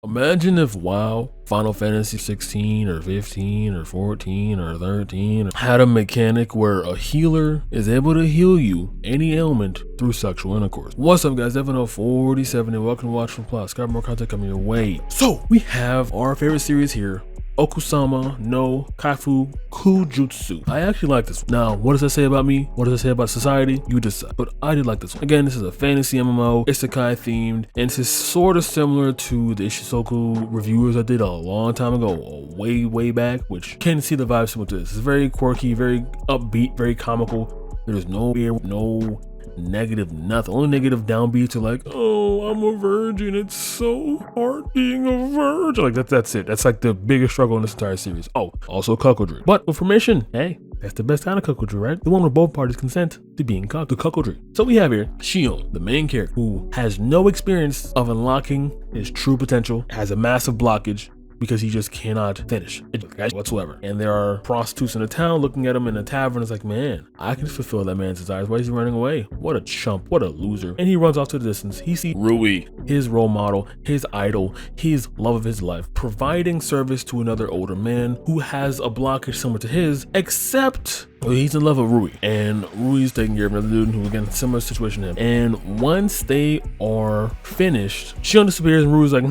Imagine if WoW, Final Fantasy 16 or 15 or 14 or 13 had a mechanic where a healer is able to heal you any ailment through sexual intercourse. What's up guys, Devino47 and welcome to Watch From Plus. Got more content coming your way. So we have our favorite series here, Okusama no Kaifu Kujutsu. I actually like this one. Now, what does that say about me? What does it say about society? You decide. But I did like this one. Again, this is a fantasy MMO, isekai themed, and this is sort of similar to the Ishizoku reviewers I did a long time ago, way back, which can see the vibe similar to this. It's very quirky, very upbeat, very comical. There's no fear, no negative nothing. Only negative downbeats are like, oh, I'm a virgin, it's so hard being a virgin. Like that's it. That's like the biggest struggle in this entire series. Oh, also cuckoldry. But information, hey, that's the best kind of cuckoldry, right? The one where both parties consent to being the cuckoldry. So we have here Shion, the main character, who has no experience of unlocking his true potential, has a massive blockage because he just cannot finish it whatsoever. And there are prostitutes in the town looking at him in a tavern. It's like, man, I can fulfill that man's desires. Why is he running away? What a chump, what a loser. And he runs off to the distance. He sees Rui, his role model, his idol, his love of his life, providing service to another older man who has a blockage similar to his, except he's in love with Rui, and Rui's taking care of another dude who, again, similar situation to him. And once they are finished, Shion disappears and Rui's like,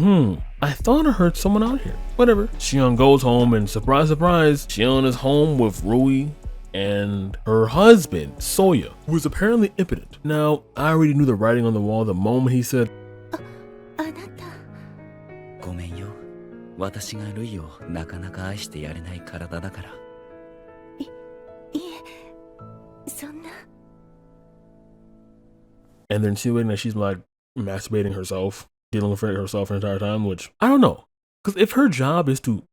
I thought I heard someone out here. Whatever. Shion goes home and surprise, surprise, Shion is home with Rui and her husband, Soya, who is apparently impotent. Now, I already knew the writing on the wall the moment he said, ごめんよ。私がルイをなかなか愛してやれない体だから。and then insinuating that she's like masturbating herself, dealing with herself the entire time, which I don't know. Because if her job is to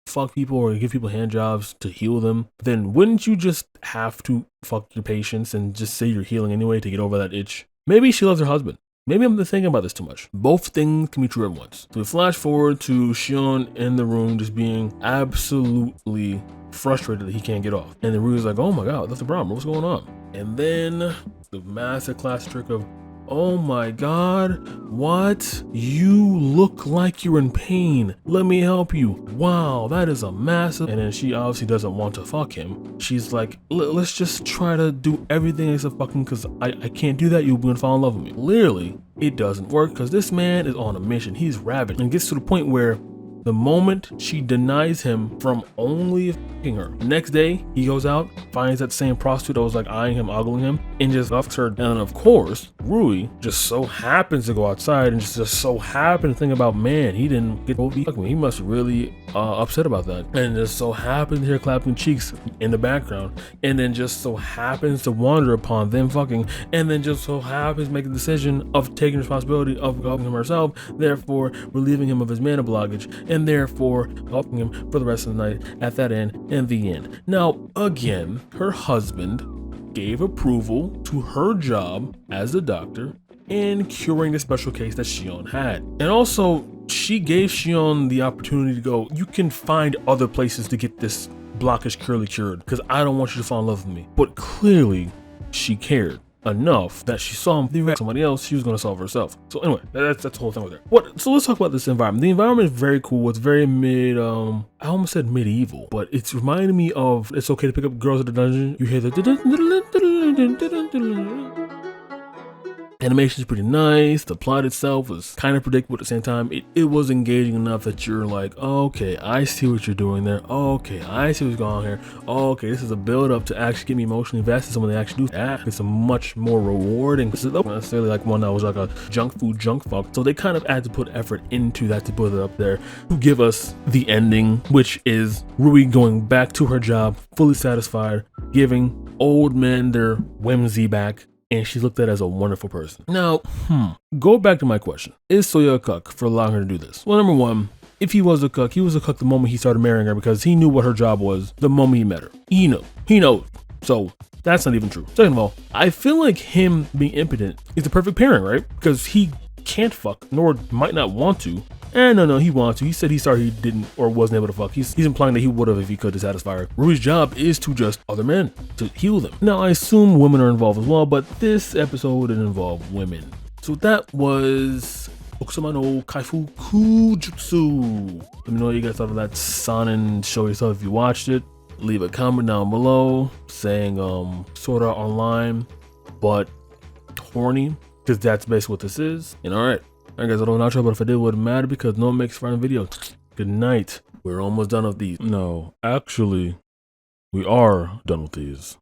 fuck people or give people hand jobs to heal them, then wouldn't you just have to fuck your patients and just say you're healing anyway to get over that itch? Maybe she loves her husband. Maybe I'm thinking about this too much. Both things can be true at once. So we flash forward to Shion in the room just being absolutely frustrated that he can't get off. And then Rui's like, oh my god, that's the problem. What's going on? And then the massive classic trick of, oh my god, what? You look like you're in pain. Let me help you. Wow, that is a massive. And then she obviously doesn't want to fuck him. She's like, let's just try to do everything except fucking, because I can't do that. You're gonna fall in love with me. Clearly, it doesn't work because this man is on a mission. He's rabid and gets to the point where the moment she denies him from only fucking her, next day he goes out, finds that same prostitute that was like eyeing him, ogling him, and just fucks her. And then of course, Rui just so happens to go outside and just so happens to think about, man, he didn't get to fuck me. He must be really upset about that. And just so happens to hear clapping cheeks in the background, and then just so happens to wander upon them fucking, and then just so happens to make the decision of taking responsibility of helping him herself, therefore relieving him of his mana blockage, and therefore helping him for the rest of the night at that end and the end. Now, again, her husband gave approval to her job as a doctor in curing the special case that Shion had. And also, she gave Shion the opportunity to go, you can find other places to get this blockage cured because I don't want you to fall in love with me. But clearly, she cared enough that she saw him with somebody else, she was going to solve herself. So anyway, that's the whole thing right there. So let's talk about this environment. The environment is very cool. It's very I almost said medieval, but it's reminding me of It's Okay to Pick Up Girls at the Dungeon. You hear the animation is pretty nice. The plot itself was kind of predictable at the same time. It was engaging enough that you're like, oh, okay, I see what you're doing there. Oh, okay, I see what's going on here. Oh, okay, this is a build up to actually get me emotionally invested in someone they actually do that. It's a much more rewarding. This is not necessarily like one that was like a junk fuck. So they kind of had to put effort into that to put it up there to give us the ending, which is Rui going back to her job, fully satisfied, giving old men their whimsy back. And she's looked at as a wonderful person. Now, go back to my question. Is Soya a cuck for allowing her to do this? Well, number one, if he was a cuck the moment he started marrying her because he knew what her job was the moment he met her. He knows. So that's not even true. Second of all, I feel like him being impotent is the perfect pairing, right? Because he can't fuck, nor might not want to. And no, he wants to. He said he sorry he didn't or wasn't able to fuck. He's implying that he would have if he could to satisfy her. Rui's job is to just other men, to heal them. Now, I assume women are involved as well, but this episode didn't involve women. So that was Okusama no Kaifu Kujutsu. Let me know what you guys thought of that Sanin. Show yourself if you watched it. Leave a comment down below saying Sword Art Online, but horny, because that's basically what this is. And alright guys, I don't know outro, but if I did, it wouldn't matter because no one makes fun video. Good night. We're almost done with these. No, actually, we are done with these.